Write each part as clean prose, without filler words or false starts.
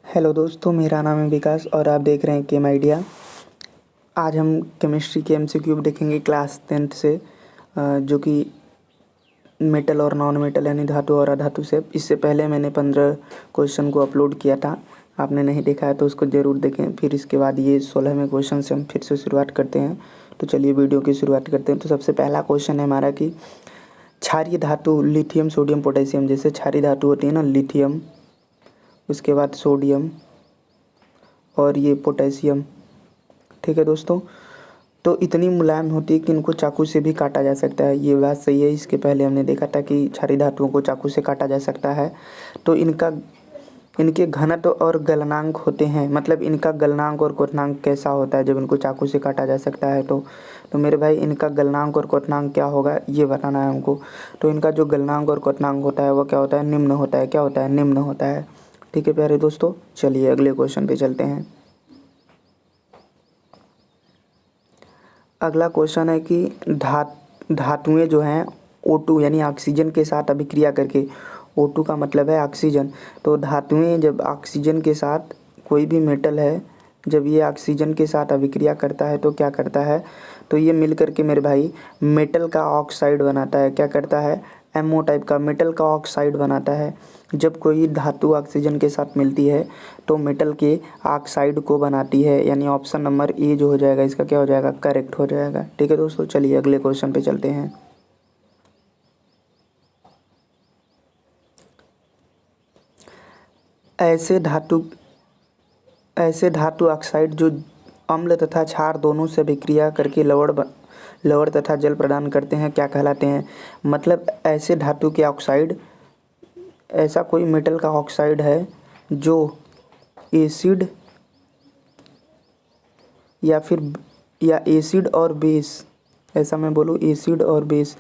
Hello दोस्तों, मेरा नाम है विकास और आप देख रहे हैं केम आइडिया। आज हम केमिस्ट्री के एमसीक्यू देखेंगे क्लास 10th से, जो कि मेटल और नॉन मेटल यानी धातु और अधातु से। इससे पहले मैंने 15 क्वेश्चन को अपलोड किया था। आपने नहीं देखा है तो उसको ज़रूर देखें। फिर इसके बाद ये 16वें क्वेश्चन से हम फिर से शुरुआत करते हैं। तो चलिए वीडियो की शुरुआत करते हैं। तो सबसे पहला क्वेश्चन है हमारा कि क्षारीय धातु लिथियम, सोडियम, पोटेशियम। जैसे क्षारीय धातु होती है ना, लिथियम, उसके बाद सोडियम और ये पोटेशियम। ठीक है दोस्तों, तो इतनी मुलायम होती है कि इनको चाकू से भी काटा जा सकता है। ये बात सही है। इसके पहले हमने देखा था कि क्षारीय धातुओं को चाकू से काटा जा सकता है। तो इनके घनत्व और गलनांक होते हैं, मतलब इनका गलनांक और क्वथनांक कैसा होता है जब इनको चाकू से काटा जा सकता है। तो मेरे भाई, इनका गलनांक और क्वथनांक क्या होगा ये बताना है हमको। तो इनका जो गलनांक और क्वथनांक होता है वो क्या होता है, निम्न होता है। क्या होता है, निम्न होता है। ठीक है प्यारे दोस्तों, चलिए अगले क्वेश्चन पे चलते हैं। अगला क्वेश्चन है कि धातुएं जो हैं O2 यानी ऑक्सीजन के साथ अभिक्रिया करके, O2 का मतलब है ऑक्सीजन। तो धातुएं जब ऑक्सीजन के साथ, कोई भी मेटल है जब ये ऑक्सीजन के साथ अभिक्रिया करता है तो क्या करता है, तो ये मिल करके मेरे भाई मेटल का ऑक्साइड बनाता है। क्या करता है, एमओ टाइप का मेटल का ऑक्साइड बनाता है। जब कोई धातु ऑक्सीजन के साथ मिलती है तो मेटल के ऑक्साइड को बनाती है, यानी ऑप्शन नंबर ए जो हो जाएगा इसका क्या हो जाएगा, करेक्ट हो जाएगा। ठीक है दोस्तों, चलिए अगले क्वेश्चन पे चलते हैं। ऐसे धातु ऑक्साइड जो अम्ल तथा क्षार दोनों से अभिक्रिया करके लवण तथा जल प्रदान करते हैं, क्या कहलाते हैं। मतलब ऐसे धातु के ऑक्साइड, ऐसा कोई मेटल का ऑक्साइड है जो एसिड या एसिड और बेस, ऐसा मैं बोलूँ एसिड और बेस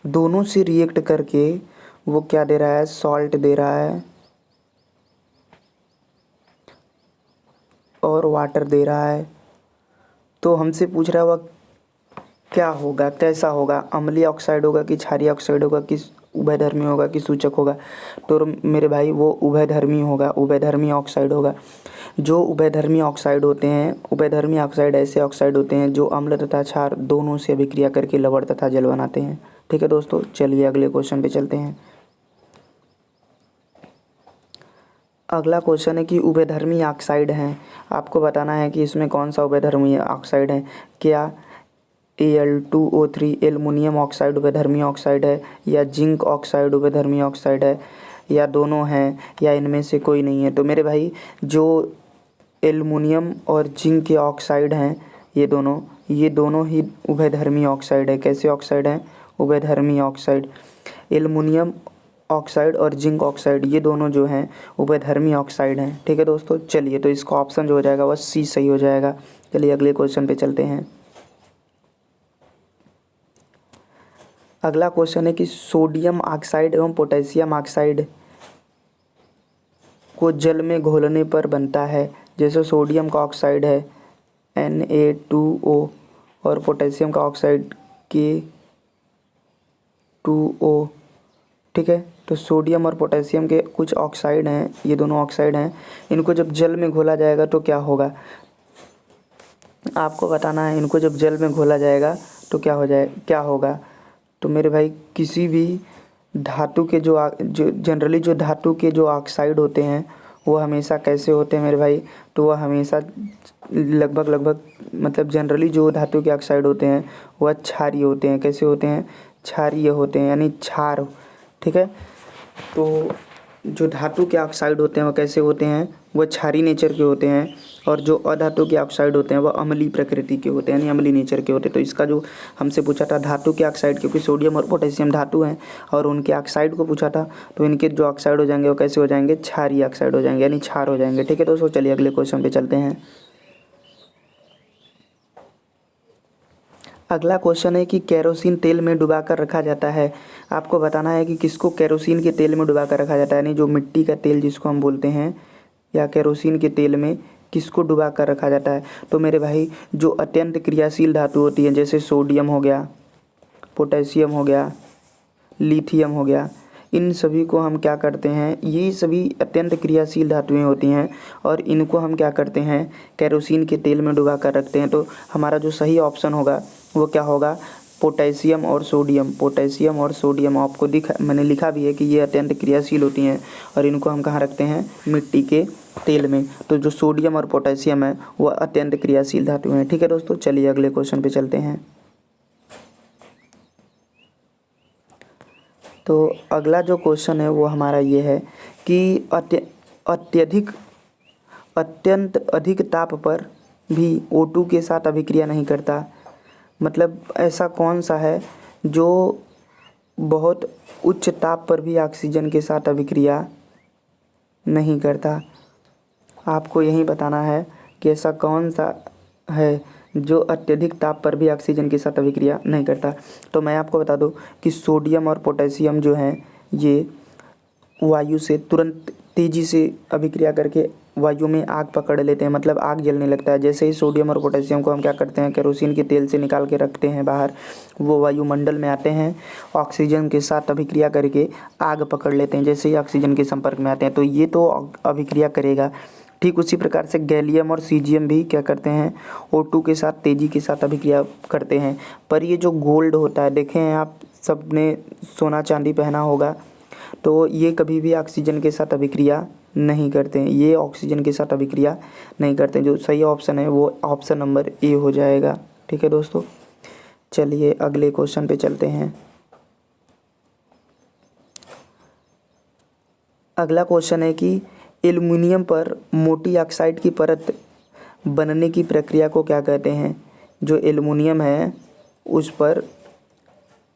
दोनों से रिएक्ट करके वो क्या दे रहा है, सॉल्ट दे रहा है और वाटर दे रहा है। तो हमसे पूछ रहा है वह क्या होगा, कैसा होगा, अम्लीय ऑक्साइड होगा कि क्षारीय ऑक्साइड होगा कि उभयधर्मी होगा कि सूचक होगा। तो मेरे भाई वो उभयधर्मी होगा, उभयधर्मी ऑक्साइड होगा। जो उभयधर्मी ऑक्साइड होते हैं, उभयधर्मी ऑक्साइड ऐसे ऑक्साइड होते हैं जो अम्ल तथा क्षार दोनों से अभिक्रिया करके लवण तथा जल बनाते हैं। ठीक है दोस्तों, चलिए अगले क्वेश्चन पे चलते हैं। अगला क्वेश्चन है कि उभयधर्मी ऑक्साइड हैं, आपको बताना है कि इसमें कौन सा उभयधर्मी ऑक्साइड है। क्या Al2O3 एल्युमिनियम ऑक्साइड उभयधर्मी ऑक्साइड है, या जिंक ऑक्साइड उभयधर्मी ऑक्साइड है, या दोनों हैं, या इनमें से कोई नहीं है। तो मेरे भाई जो एल्युमिनियम और जिंक के ऑक्साइड हैं ये दोनों ही उभयधर्मी ऑक्साइड है। कैसे ऑक्साइड हैं, उभयधर्मी ऑक्साइड। एल्युमिनियम ऑक्साइड और जिंक ऑक्साइड ये दोनों जो हैं उभयधर्मी ऑक्साइड हैं। ठीक है दोस्तों, चलिए तो इसका ऑप्शन जो हो जाएगा वह सी सही हो जाएगा। चलिए अगले क्वेश्चन पे चलते हैं। अगला क्वेश्चन है कि सोडियम ऑक्साइड एवं पोटेशियम ऑक्साइड को जल में घोलने पर बनता है। जैसे सोडियम का ऑक्साइड है Na2O और पोटेशियम का ऑक्साइड K2O। ठीक है, तो सोडियम और पोटेशियम के कुछ ऑक्साइड हैं, ये दोनों ऑक्साइड हैं, इनको जब जल में घोला जाएगा तो क्या होगा, आपको बताना है। इनको जब जल में घोला जाएगा तो क्या होगा। तो मेरे भाई किसी भी धातु के जो जनरली जो धातु के जो ऑक्साइड होते हैं वो हमेशा कैसे होते हैं मेरे भाई, तो वह हमेशा लगभग मतलब जनरली जो धातु के ऑक्साइड होते हैं वह क्षारीय होते हैं। कैसे होते हैं, क्षारीय होते हैं, यानी क्षार। ठीक है, तो जो धातु के ऑक्साइड होते हैं वो कैसे होते हैं, वह क्षारीय नेचर के होते हैं। और जो अधातु के ऑक्साइड होते हैं वह अम्लीय प्रकृति के होते हैं, यानी अम्लीय नेचर के होते हैं। तो इसका जो हमसे पूछा था धातु के ऑक्साइड, क्योंकि सोडियम और पोटेशियम धातु हैं और उनके ऑक्साइड को पूछा था, तो इनके जो ऑक्साइड हो जाएंगे वो कैसे हो जाएंगे, क्षारीय ऑक्साइड हो जाएंगे, यानी क्षार हो जाएंगे। ठीक है दोस्तों, चलिए अगले क्वेश्चन पे चलते हैं। अगला क्वेश्चन है कि केरोसिन तेल में डुबाकर रखा जाता है। आपको बताना है कि किसको केरोसिन के तेल में डुबाकर रखा जाता है, यानी जो मिट्टी का तेल जिसको हम बोलते हैं, या केरोसिन के तेल में किसको डुबा कर रखा जाता है। तो मेरे भाई जो अत्यंत क्रियाशील धातु होती है, जैसे सोडियम हो गया, पोटेशियम हो गया, लिथियम हो गया, इन सभी को हम क्या करते हैं, ये सभी अत्यंत क्रियाशील धातुएं होती हैं और इनको हम क्या करते हैं, केरोसिन के तेल में डुबा कर रखते हैं। तो हमारा जो सही ऑप्शन होगा वो क्या होगा, पोटेशियम और सोडियम। पोटेशियम और सोडियम आपको मैंने लिखा भी है कि ये अत्यंत क्रियाशील होती हैं और इनको हम कहाँ रखते हैं, मिट्टी के तेल में। तो जो सोडियम और पोटेशियम है वो अत्यंत क्रियाशील धातु हैं। ठीक है दोस्तों, चलिए अगले क्वेश्चन पे चलते हैं। तो अगला जो क्वेश्चन है वो हमारा ये है कि अत्यंत अधिक ताप पर भी O2 के साथ अभिक्रिया नहीं करता। मतलब ऐसा कौन सा है जो बहुत उच्च ताप पर भी ऑक्सीजन के साथ अभिक्रिया नहीं करता। आपको यही बताना है कि ऐसा कौन सा है जो अत्यधिक ताप पर भी ऑक्सीजन के साथ अभिक्रिया नहीं करता। तो मैं आपको बता दूं कि सोडियम और पोटेशियम जो हैं ये वायु से तुरंत तेज़ी से अभिक्रिया करके वायु में आग पकड़ लेते हैं, मतलब आग जलने लगता है। जैसे ही सोडियम और पोटेशियम को हम क्या करते हैं, केरोसिन के तेल से निकाल के रखते हैं बाहर, वो वायुमंडल में आते हैं, ऑक्सीजन के साथ अभिक्रिया करके आग पकड़ लेते हैं जैसे ही ऑक्सीजन के संपर्क में आते हैं। तो ये तो अभिक्रिया करेगा। ठीक उसी प्रकार से गैलियम और सीजियम भी क्या करते हैं, O2 के साथ तेज़ी के साथ अभिक्रिया करते हैं। पर ये जो गोल्ड होता है, देखें आप सबने सोना चांदी पहना होगा, तो ये कभी भी ऑक्सीजन के साथ अभिक्रिया नहीं करते हैं। ये ऑक्सीजन के साथ अभिक्रिया नहीं करते। जो सही ऑप्शन है वो ऑप्शन नंबर ए हो जाएगा। ठीक है दोस्तों, चलिए अगले क्वेश्चन पे चलते हैं। अगला क्वेश्चन है कि एल्युमिनियम पर मोटी ऑक्साइड की परत बनने की प्रक्रिया को क्या कहते हैं। जो एल्युमिनियम है उस पर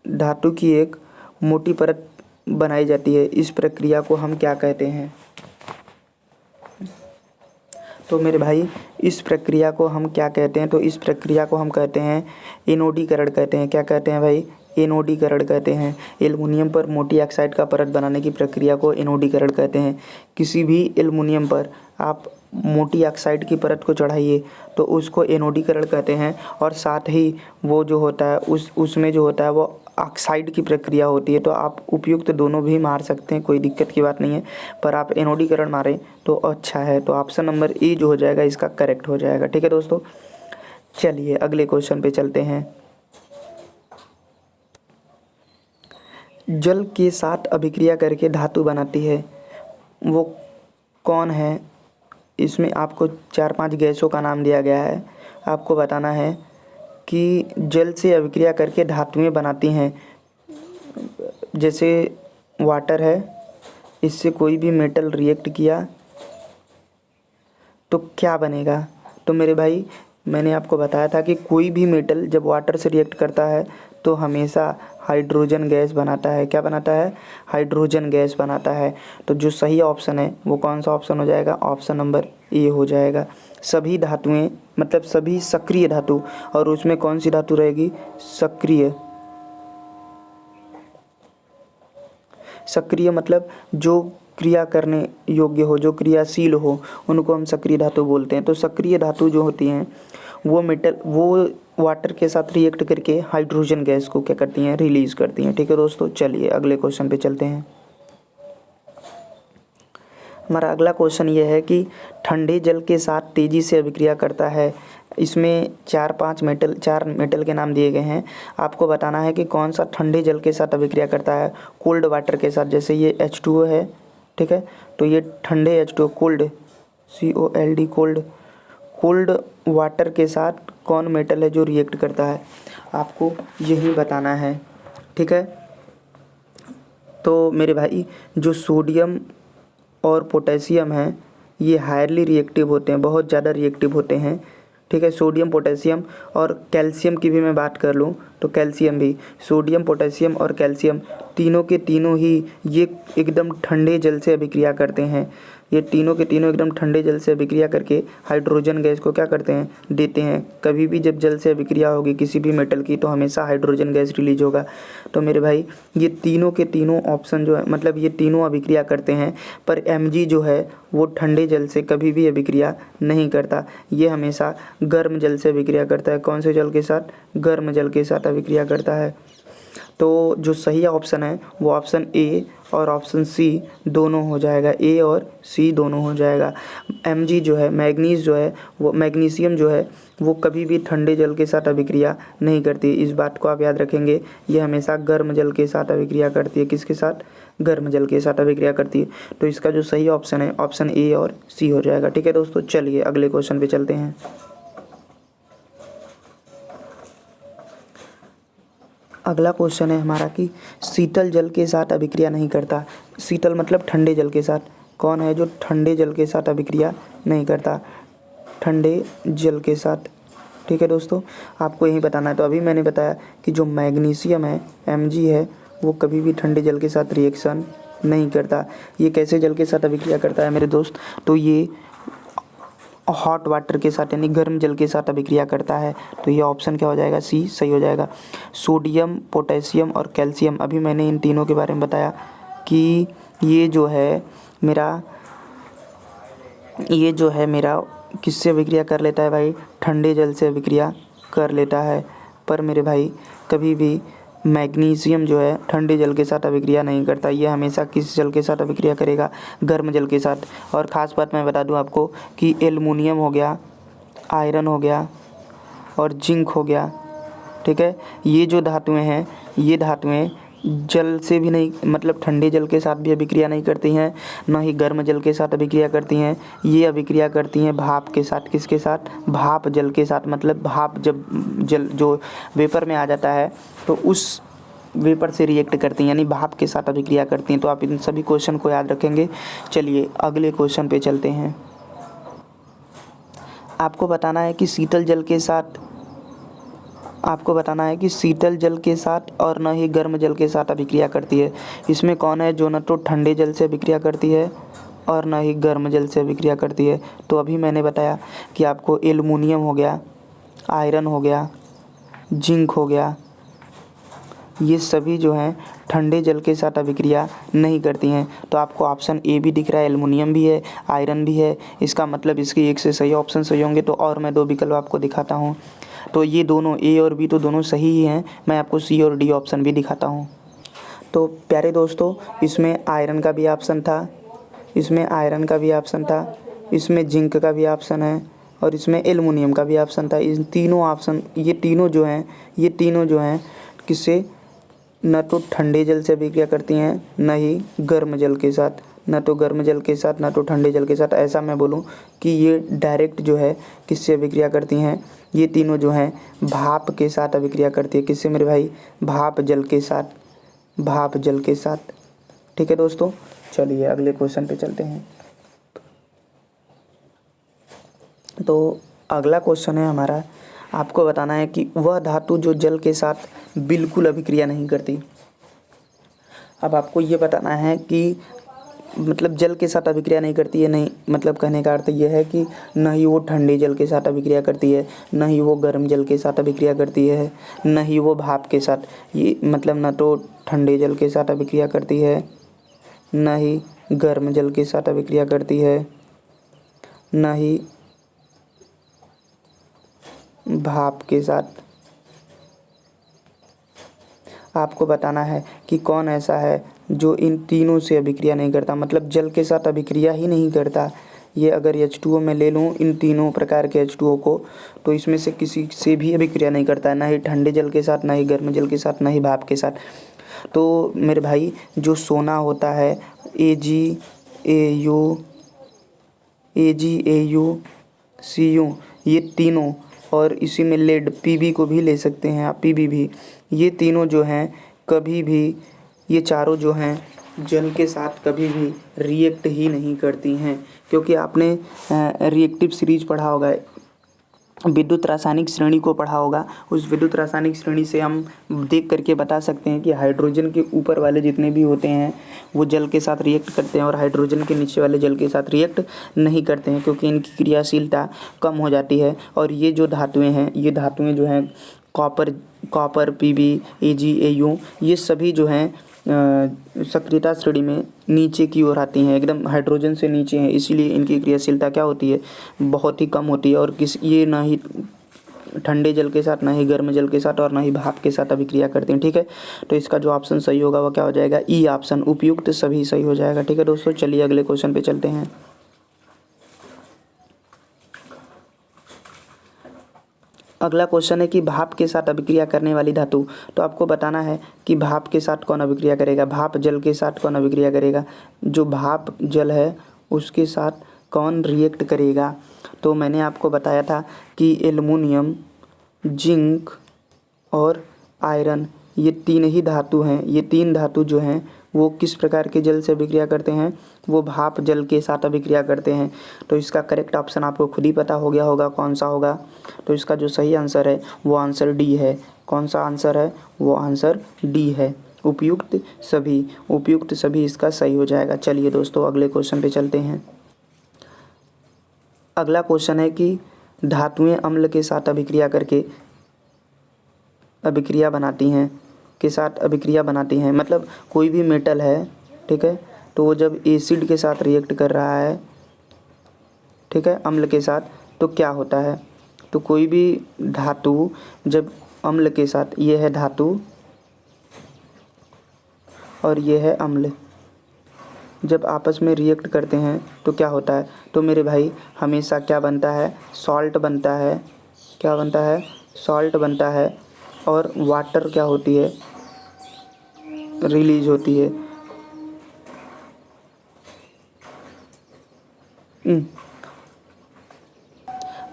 धातु की एक मोटी परत बनाई जाती है, इस प्रक्रिया को हम क्या कहते हैं। तो मेरे भाई इस प्रक्रिया को हम क्या कहते हैं, तो इस प्रक्रिया को हम कहते हैं एनोडीकरण कहते हैं। क्या कहते हैं भाई, एनोडीकरण कहते हैं। एल्युमिनियम पर मोटी ऑक्साइड का परत बनाने की प्रक्रिया को एनोडीकरण कहते हैं। किसी भी एल्युमिनियम पर आप मोटी ऑक्साइड की परत को चढ़ाइए तो उसको एनोडीकरण कहते हैं। और साथ ही वो जो होता है उसमें जो होता है वो ऑक्साइड की प्रक्रिया होती है। तो आप उपयुक्त दोनों भी मार सकते हैं, कोई दिक्कत की बात नहीं है, पर आप एनोडीकरण मारें तो अच्छा है। तो ऑप्शन नंबर ए जो हो जाएगा इसका करेक्ट हो जाएगा। ठीक है दोस्तों, चलिए अगले क्वेश्चन पे चलते हैं। जल के साथ अभिक्रिया करके धातु बनाती है, वो कौन है। इसमें आपको 4-5 गैसों का नाम दिया गया है। आपको बताना है कि जल से अभिक्रिया करके धातुएं बनाती हैं। जैसे वाटर है, इससे कोई भी मेटल रिएक्ट किया तो क्या बनेगा। तो मेरे भाई मैंने आपको बताया था कि कोई भी मेटल जब वाटर से रिएक्ट करता है तो हमेशा हाइड्रोजन गैस बनाता है। क्या बनाता है, हाइड्रोजन गैस बनाता है। तो जो सही ऑप्शन है वो कौन सा ऑप्शन हो जाएगा, ऑप्शन नंबर ए हो जाएगा। सभी धातुएं मतलब सभी सक्रिय धातु, और उसमें कौन सी धातु रहेगी, सक्रिय। सक्रिय मतलब जो क्रिया करने योग्य हो, जो क्रियाशील हो, उनको हम सक्रिय धातु बोलते हैं। तो सक्रिय धातु जो होती हैं वो वाटर के साथ रिएक्ट करके हाइड्रोजन गैस को क्या करती हैं, रिलीज करती हैं। ठीक है दोस्तों, चलिए अगले क्वेश्चन पे चलते हैं। हमारा अगला क्वेश्चन ये है कि ठंडे जल के साथ तेज़ी से अभिक्रिया करता है। इसमें 4 मेटल के नाम दिए गए हैं। आपको बताना है कि कौन सा ठंडे जल के साथ अभिक्रिया करता है कोल्ड वाटर के साथ। जैसे ये H2O है, ठीक है, तो ये ठंडे H2O cold COLD cold water के साथ कौन मेटल है जो रिएक्ट करता है, आपको यही बताना है। ठीक है, तो मेरे भाई जो सोडियम और पोटेशियम है ये हाईली रिएक्टिव होते हैं, बहुत ज़्यादा रिएक्टिव होते हैं। ठीक है, सोडियम पोटेशियम और कैल्शियम की भी मैं बात कर लूँ तो कैल्शियम भी, सोडियम पोटेशियम और कैल्शियम तीनों के तीनों ही ये एकदम ठंडे जल से अभिक्रिया करते हैं। ये तीनों के तीनों एकदम ठंडे जल से अभिक्रिया करके हाइड्रोजन गैस को क्या करते हैं, देते हैं। कभी भी जब जल से अभिक्रिया होगी किसी भी मेटल की तो हमेशा हाइड्रोजन गैस रिलीज होगा। तो मेरे भाई ये तीनों के तीनों ऑप्शन जो है, मतलब ये तीनों अभिक्रिया करते हैं, पर Mg जो है वो ठंडे जल से कभी भी अभिक्रिया नहीं करता। ये हमेशा गर्म जल से अभिक्रिया करता है। कौन से जल के साथ, गर्म जल के साथ अभिक्रिया करता है। तो जो सही ऑप्शन है वो ऑप्शन ए और ऑप्शन सी दोनों हो जाएगा, ए और सी दोनों हो जाएगा। Mg जो है, मैग्नीज जो है, वो मैग्नीशियम जो है वो कभी भी ठंडे जल के साथ अभिक्रिया नहीं करती। इस बात को आप याद रखेंगे, ये हमेशा गर्म जल के साथ अभिक्रिया करती है। किसके साथ? गर्म जल के साथ अभिक्रिया करती है। तो इसका जो सही ऑप्शन है ऑप्शन ए और सी हो जाएगा। ठीक है दोस्तों, चलिए अगले क्वेश्चन पे चलते हैं। अगला क्वेश्चन है हमारा कि शीतल जल के साथ अभिक्रिया नहीं करता। शीतल मतलब ठंडे जल के साथ। कौन है जो ठंडे जल के साथ अभिक्रिया नहीं करता? ठंडे जल के साथ। ठीक है दोस्तों, आपको यही बताना है। तो अभी मैंने बताया कि जो मैग्नीशियम है, Mg है, वो कभी भी ठंडे जल के साथ रिएक्शन नहीं करता। ये कैसे जल के साथ अभिक्रिया करता है मेरे दोस्त? तो ये हॉट वाटर के साथ यानी गर्म जल के साथ अभिक्रिया करता है। तो ये ऑप्शन क्या हो जाएगा? सी सही हो जाएगा। सोडियम, पोटेशियम और कैल्शियम, अभी मैंने इन तीनों के बारे में बताया कि ये जो है मेरा किससे अभिक्रिया कर लेता है भाई? ठंडे जल से अभिक्रिया कर लेता है। पर मेरे भाई कभी भी मैग्नीशियम जो है ठंडे जल के साथ अभिक्रिया नहीं करता। ये हमेशा किस जल के साथ अभिक्रिया करेगा? गर्म जल के साथ। और ख़ास बात मैं बता दूं आपको कि एल्युमिनियम हो गया, आयरन हो गया और जिंक हो गया, ठीक है, ये जो धातुएं हैं, ये धातुएं जल से भी नहीं, मतलब ठंडे जल के साथ भी अभिक्रिया नहीं करती हैं, ना ही गर्म जल के साथ अभिक्रिया करती हैं। ये अभिक्रिया करती हैं भाप के साथ। किसके साथ? भाप जल के साथ। मतलब भाप जब जल जो वेपर में आ जाता है तो उस वेपर से रिएक्ट करती हैं, यानी भाप के साथ अभिक्रिया करती हैं। तो आप इन सभी क्वेश्चन को याद रखेंगे। चलिए अगले क्वेश्चन पे चलते हैं। आपको बताना है कि शीतल जल के साथ और न ही गर्म जल के साथ अभिक्रिया करती है। इसमें कौन है जो न तो ठंडे जल से अभिक्रिया करती है और न ही गर्म जल से अभिक्रिया करती है? तो अभी मैंने बताया कि आपको एल्युमिनियम हो गया, आयरन हो गया, जिंक हो गया, ये सभी जो हैं ठंडे जल के साथ अभिक्रिया नहीं करती हैं। तो आपको ऑप्शन ए भी दिख रहा है, एल्युमिनियम भी है, आयरन भी है। इसका मतलब इसके एक से सही ऑप्शन सही होंगे। तो और मैं दो विकल्प आपको दिखाता हूँ। तो ये दोनों ए और बी तो दोनों सही ही हैं। मैं आपको सी और डी ऑप्शन भी दिखाता हूँ। तो प्यारे दोस्तों, इसमें आयरन का भी ऑप्शन था, इसमें जिंक का भी ऑप्शन है और इसमें एल्युमिनियम का भी ऑप्शन था। इन तीनों ऑप्शन, ये तीनों जो हैं किससे? न तो ठंडे जल से अभिक्रिया करती हैं, न ही गर्म जल के साथ, न तो ठंडे जल के साथ। ऐसा मैं बोलूं कि ये डायरेक्ट जो है किससे अभिक्रिया करती हैं? ये तीनों जो हैं भाप के साथ अभिक्रिया करती है। किससे मेरे भाई? भाप जल के साथ। ठीक है दोस्तों, चलिए अगले क्वेश्चन पे चलते हैं। तो अगला क्वेश्चन है हमारा, आपको बताना है कि वह धातु जो जल के साथ बिल्कुल अभिक्रिया नहीं करती। अब आपको ये बताना है कि मतलब जल के साथ अभिक्रिया नहीं करती है, नहीं मतलब कहने का अर्थ ये है कि न ही वो ठंडे जल के साथ अभिक्रिया करती है, न ही वो गर्म जल के साथ अभिक्रिया करती है, न ही वो भाप के साथ। ये मतलब न तो ठंडे जल के साथ अभिक्रिया करती है, न ही गर्म जल के साथ अभिक्रिया करती है, न ही भाप के साथ। आपको बताना है कि कौन ऐसा है जो इन तीनों से अभिक्रिया नहीं करता, मतलब जल के साथ अभिक्रिया ही नहीं करता। ये अगर H2O में ले लूँ इन तीनों प्रकार के H2O को, तो इसमें से किसी से भी अभिक्रिया नहीं करता है, ना ही ठंडे जल के साथ, ना ही गर्म जल के साथ, ना ही भाप के साथ। तो मेरे भाई जो सोना होता है AgAu Cu, ये तीनों, और इसी में लेड Pb को भी ले सकते हैं आप, Pb भी, ये तीनों जो हैं कभी भी, ये चारों जो हैं जल के साथ कभी भी रिएक्ट ही नहीं करती हैं। क्योंकि आपने रिएक्टिव सीरीज पढ़ा होगा, विद्युत रासायनिक श्रेणी को पढ़ा होगा। उस विद्युत रासायनिक श्रेणी से हम देख करके बता सकते हैं कि हाइड्रोजन के ऊपर वाले जितने भी होते हैं वो जल के साथ रिएक्ट करते हैं और हाइड्रोजन के नीचे वाले जल के साथ रिएक्ट नहीं करते हैं, क्योंकि इनकी क्रियाशीलता कम हो जाती है। और ये जो धातुएं हैं, ये धातुएं जो हैं कॉपर Pb Ag Au, ये सभी जो हैं सक्रियता श्रेणी में नीचे की ओर आती हैं, एकदम हाइड्रोजन से नीचे हैं। इसीलिए इनकी क्रियाशीलता क्या होती है? बहुत ही कम होती है। और ये ना ही ठंडे जल के साथ, ना ही गर्म जल के साथ और ना ही भाप के साथ अभिक्रिया करते हैं। ठीक है, तो इसका जो ऑप्शन सही होगा वो क्या हो जाएगा, ई ऑप्शन, उपयुक्त सभी सही हो जाएगा। ठीक है दोस्तों, चलिए अगले क्वेश्चन पे चलते हैं। अगला क्वेश्चन है कि भाप के साथ अभिक्रिया करने वाली धातु। तो आपको बताना है कि भाप के साथ कौन अभिक्रिया करेगा, भाप जल के साथ कौन अभिक्रिया करेगा, जो भाप जल है उसके साथ कौन रिएक्ट करेगा। तो मैंने आपको बताया था कि एल्युमिनियम, जिंक और आयरन, ये तीन ही धातु हैं। ये तीन धातु जो हैं वो किस प्रकार के जल से अभिक्रिया करते हैं, वो भाप जल के साथ अभिक्रिया करते हैं। तो इसका करेक्ट ऑप्शन आपको खुद ही पता हो गया होगा कौन सा होगा। तो इसका जो सही आंसर है वो आंसर डी है। कौन सा आंसर है, वो आंसर डी है, उपयुक्त सभी। उपयुक्त सभी इसका सही हो जाएगा। चलिए दोस्तों अगले क्वेश्चन पे चलते हैं। अगला क्वेश्चन है कि धातुएं अम्ल के साथ अभिक्रिया करके अभिक्रिया बनाती हैं, के साथ अभिक्रिया बनाती हैं। मतलब कोई भी मेटल है, ठीक है, तो वो जब एसिड के साथ रिएक्ट कर रहा है, ठीक है, अम्ल के साथ, तो क्या होता है। तो कोई भी धातु जब अम्ल के साथ, ये है धातु और ये है अम्ल, जब आपस में रिएक्ट करते हैं तो क्या होता है। तो मेरे भाई हमेशा क्या बनता है, सॉल्ट बनता है। क्या बनता है, सॉल्ट बनता है। और वाटर क्या होती है, रिलीज होती है।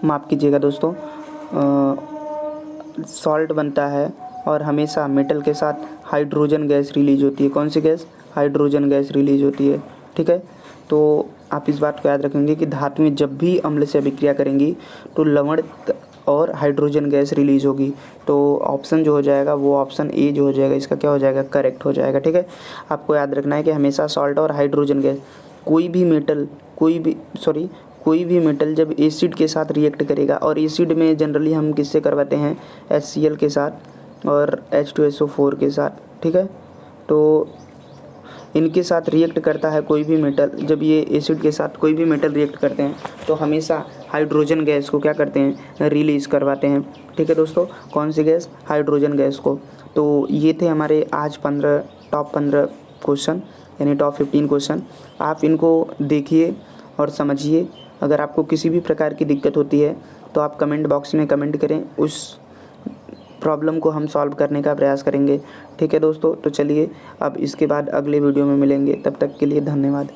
माफ़ कीजिएगा दोस्तों, सॉल्ट बनता है और हमेशा मेटल के साथ हाइड्रोजन गैस रिलीज होती है। कौन सी गैस, हाइड्रोजन गैस रिलीज होती है। ठीक है, तो आप इस बात को याद रखेंगे कि धातुएं जब भी अम्ल से अभिक्रिया करेंगी तो लवण और हाइड्रोजन गैस रिलीज होगी। तो ऑप्शन जो हो जाएगा वो ऑप्शन ए जो हो जाएगा, इसका क्या हो जाएगा, करेक्ट हो जाएगा। ठीक है, आपको याद रखना है कि हमेशा सॉल्ट और हाइड्रोजन गैस, कोई भी मेटल जब एसिड के साथ रिएक्ट करेगा, और एसिड में जनरली हम किससे करवाते हैं, HCl के साथ और H2SO4 के साथ। ठीक है, तो इनके साथ रिएक्ट करता है कोई भी मेटल, जब ये एसिड के साथ कोई भी मेटल रिएक्ट करते हैं तो हमेशा हाइड्रोजन गैस को क्या करते हैं, रिलीज़ करवाते हैं। ठीक है दोस्तों, कौन सी गैस, हाइड्रोजन गैस को। तो ये थे हमारे आज टॉप 15 क्वेश्चन, यानी टॉप 15 क्वेश्चन। आप इनको देखिए और समझिए। अगर आपको किसी भी प्रकार की दिक्कत होती है तो आप कमेंट बॉक्स में कमेंट करें, उस प्रॉब्लम को हम सॉल्व करने का प्रयास करेंगे। ठीक है दोस्तों, तो चलिए अब इसके बाद अगले वीडियो में मिलेंगे। तब तक के लिए धन्यवाद।